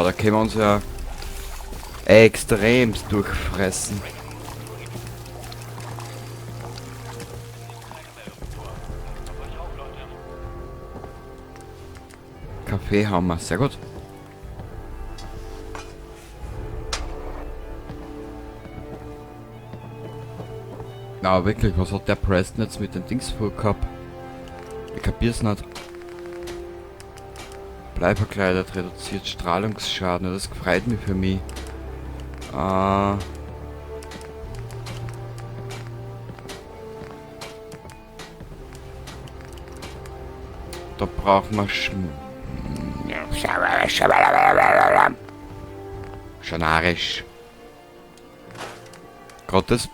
Aber da können wir uns ja extremst durchfressen. Kaffee haben wir, sehr gut. Na wirklich, was hat der Preston jetzt mit den Dings vorgehabt? Ich kapier's nicht. Bleiverkleidet, reduziert Strahlungsschaden, das freut mich für mich. Da brauchen wir Schanarisch. Gottes.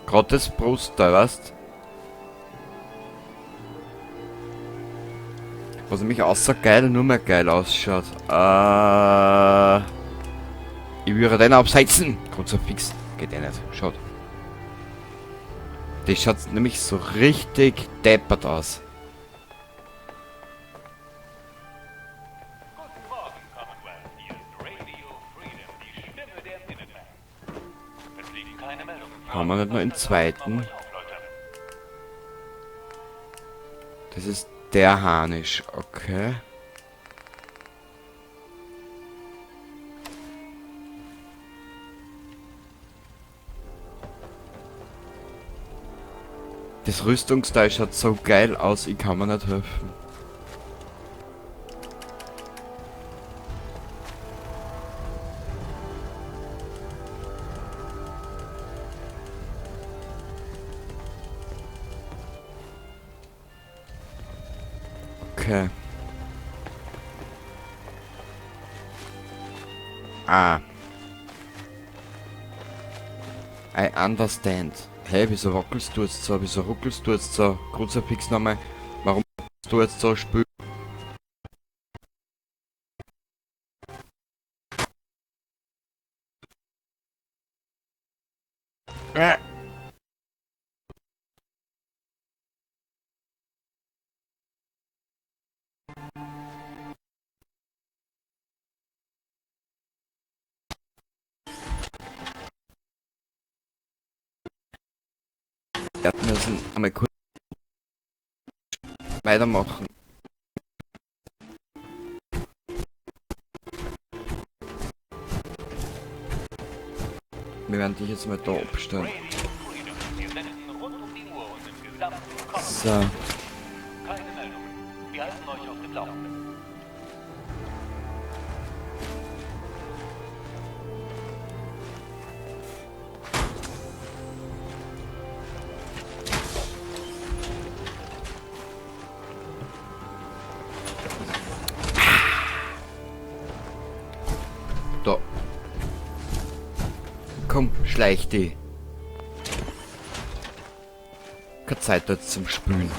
Gottes Brust, da weißt. Was nämlich außer geil nur mehr geil ausschaut. Ich würde den absetzen. Kruzifix. Geht eh nicht. Schaut. Das schaut nämlich so richtig deppert aus. Guten Morgen, Commonwealth. Hier ist Radio Freedom, die Stimme der Minutemen. Es liegen keine Meldungen vor. Haben wir nicht nur einen zweiten? Das ist der Harnisch, okay. Das Rüstungsteil schaut so geil aus, ich kann mir nicht helfen. Okay. I understand. Hey, wieso wackelst du jetzt so? Wieso ruckelst du jetzt so? Kruzifix nochmal. Warum du jetzt so spül? Wir müssen einmal kurz weitermachen. Wir werden dich jetzt mal da abstellen. Wir senden rund um die Uhr und im gesamten So. Commonwealth. Keine Meldungen. Wir halten euch auf dem Laufenden. Da. Komm, schleich die. Keine Zeit jetzt zum Spülen.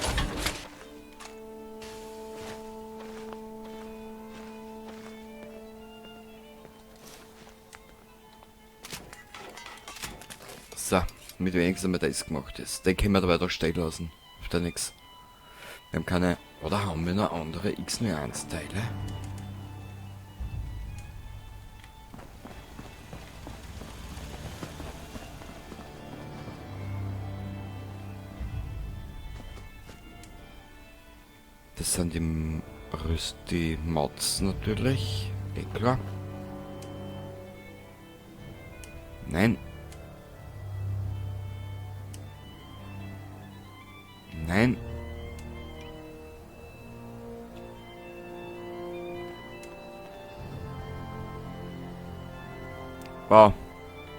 So, mit wenigstens einmal das gemacht ist. Den können wir dabei da stehen lassen. Hilft ja nix. Wir haben keine. Oder haben wir noch andere X01-Teile? Das sind die Mods natürlich. Eh klar. Nein. Nein. Wow.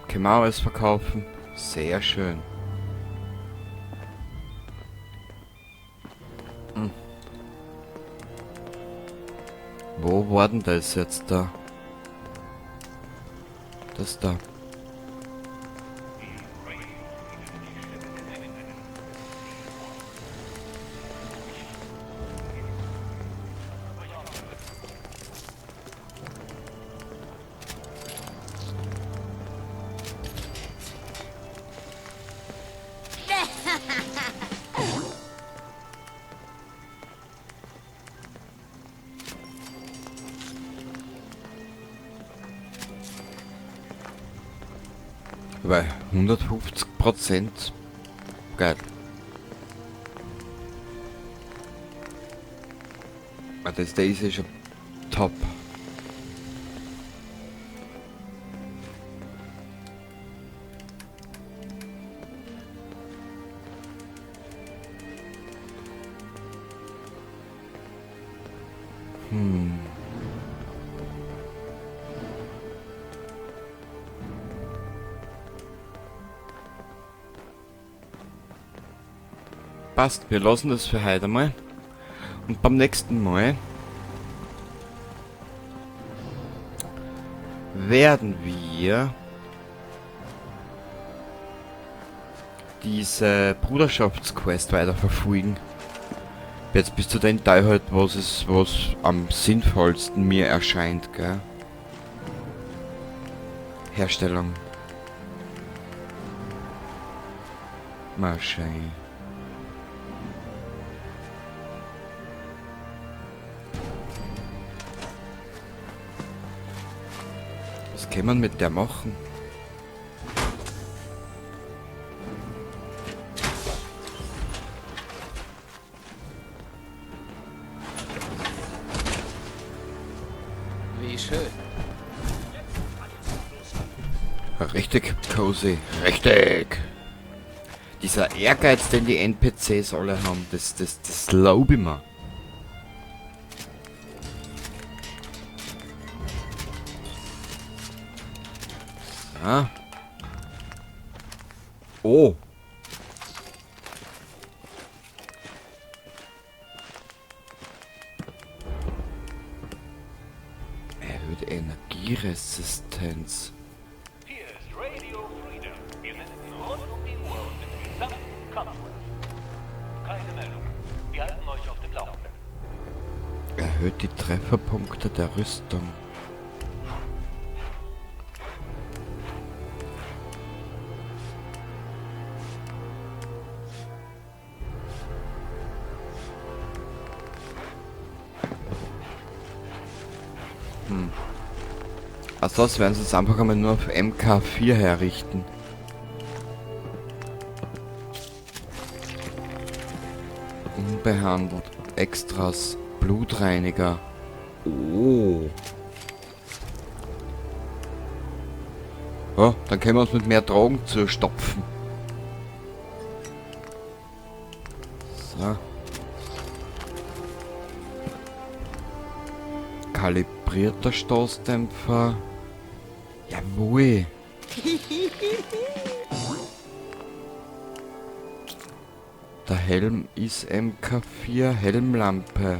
Können wir alles verkaufen? Sehr schön. Wo war denn das jetzt da? Das da. Weil 150%. Geil. Ah, das ist ja schon top. Passt, wir lassen das für heute mal. Und beim nächsten Mal werden wir diese Bruderschaftsquest weiterverfolgen. Jetzt bis zu dem Teil halt, was am sinnvollsten mir erscheint, gell? Herstellung. Mal schön. Was kann man mit der machen? Wie schön. Richtig cozy. Richtig. Dieser Ehrgeiz, den die NPCs alle haben, das lobe ich mir. So. Oh. Erhöht Energieresistenz. Hier ist Radio Freedom. Wir senden rund um die Uhr und mit dem gesamten Commonwealth. Keine Meldung. Wir halten euch auf dem Laufenden. Erhöht die Trefferpunkte der Rüstung. Also das werden sie jetzt einfach einmal nur auf MK4 herrichten. Unbehandelt. Extras. Blutreiniger. Oh. Ja, dann können wir uns mit mehr Drogen zustopfen. So. Kalibrierter Stoßdämpfer. Jawohl. Der Helm ist MK4 Helmlampe.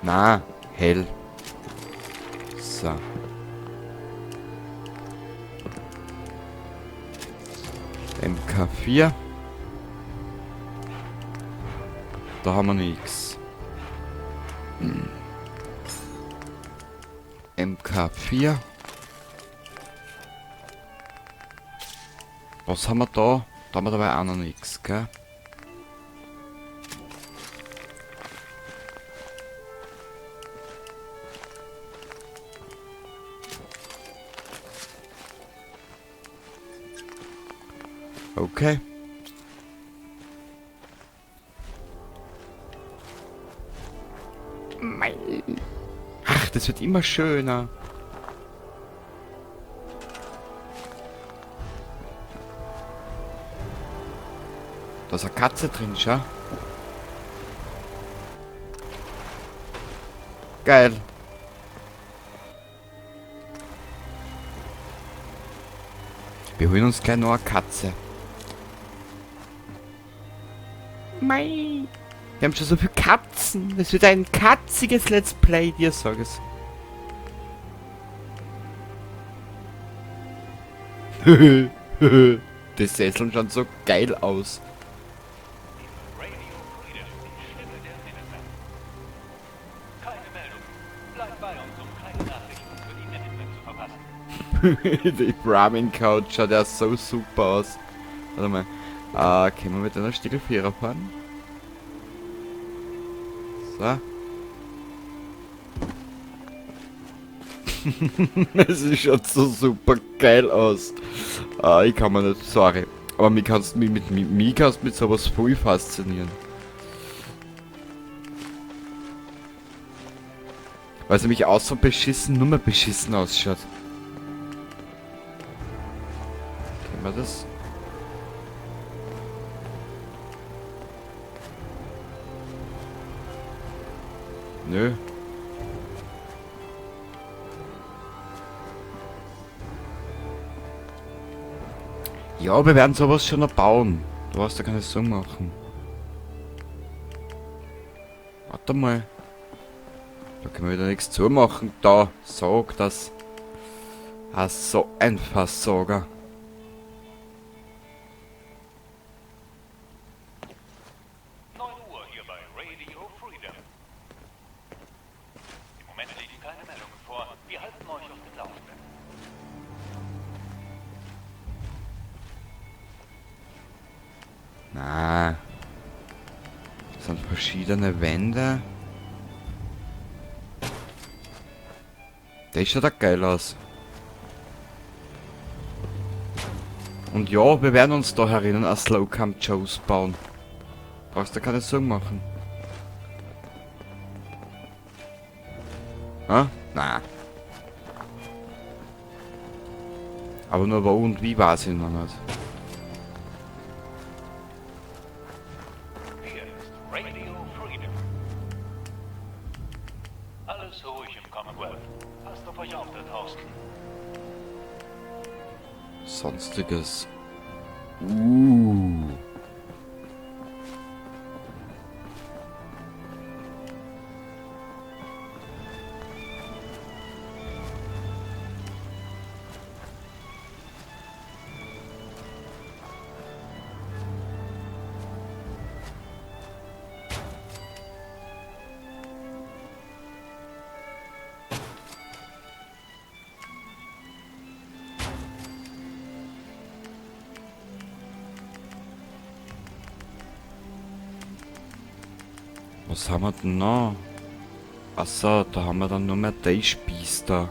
Na, hell. So. MK4. Da haben wir nichts. MK4. Was haben wir da? Da haben wir dabei auch noch nichts, gell? Okay. Ach, das wird immer schöner. Da ist eine Katze drin, schau. Geil. Wir holen uns gleich noch eine Katze. Mei. Wir haben schon so viele Katzen. Es wird ein katziges Let's Play, dir sag es. Die Sesseln schauen so geil aus. Radio Freedom, die Stimme der Minutemen. Keine Meldung. Bleibt bei uns, um keine Nachrichten für die Minutemen zu verpassen. Die Brahmin Couch schaut ja so super aus. Warte mal. Können wir mit einer Stiegelvierer fahren? So. Es schaut so super geil aus. Ich kann mir nicht, sorry. Aber mich kannst mit sowas voll faszinieren. Weil sie mich außer beschissen nur mehr beschissen ausschaut. Kennen wir das? Nö. Ja, wir werden sowas schon noch bauen. Du hast ja keine Sorgen machen. Warte mal. Da können wir wieder nichts zumachen. Da, sag das. Ah, so ein Versager. Uhr hier bei Radio Freedom. Im Moment liegen keine Meldungen vor. Wir halten euch auf dem Laufenden. Na. Das sind verschiedene Wände. Der schaut auch geil aus. Und ja, wir werden uns da herinnen ein Slowcam Joes bauen. Brauchst du keine Sorgen machen. Ah? Na. Aber nur wo und wie weiß ich noch nicht. Hier ist Radio Freedom. Alles ruhig im Commonwealth. Passt auf euch auf da draußen. Sonstiges. Was haben wir denn noch? Achso, da haben wir dann nur mehr die Spieß da.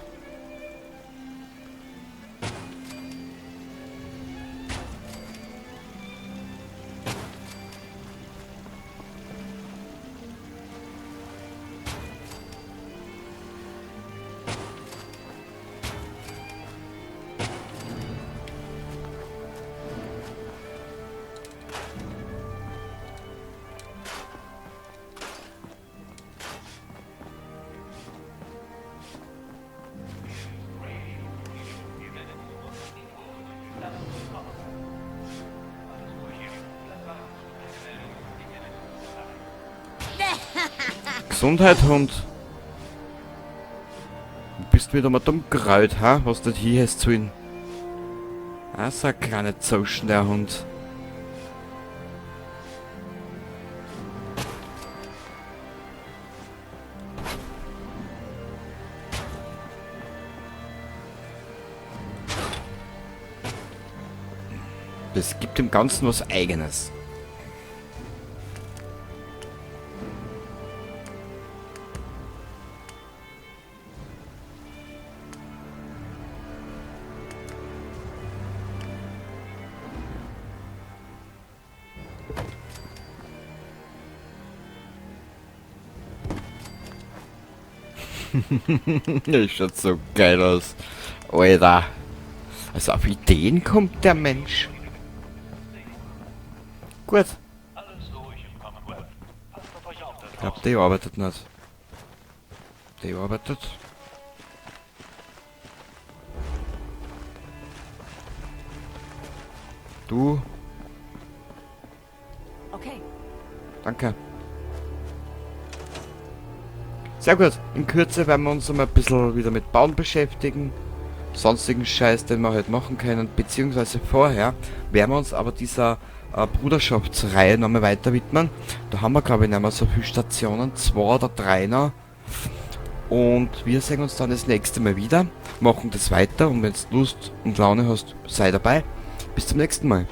Gesundheit, Hund. Du bist wieder mal dumm gerollt, ha? Was du hier hast zu ihn. Ah, so ein kleiner Zoschen, der Hund. Das gibt dem Ganzen was Eigenes. Das schaut so geil aus. Alter. Also auf Ideen kommt der Mensch. Gut. Alles ruhig im Commonwealth. Passt auf euch auf da Ich glaube, draußen. die arbeitet nicht. Die arbeitet. Du. Okay. Danke. Sehr gut. In Kürze werden wir uns einmal ein bisschen wieder mit Bauen beschäftigen. Sonstigen Scheiß, den wir halt machen können. Beziehungsweise vorher werden wir uns aber dieser Bruderschaftsreihe nochmal weiter widmen. Da haben wir, glaube ich, nicht mehr so viele Stationen. 2 oder 3 noch. Und wir sehen uns dann das nächste Mal wieder. Machen das weiter. Und wenn du Lust und Laune hast, sei dabei. Bis zum nächsten Mal.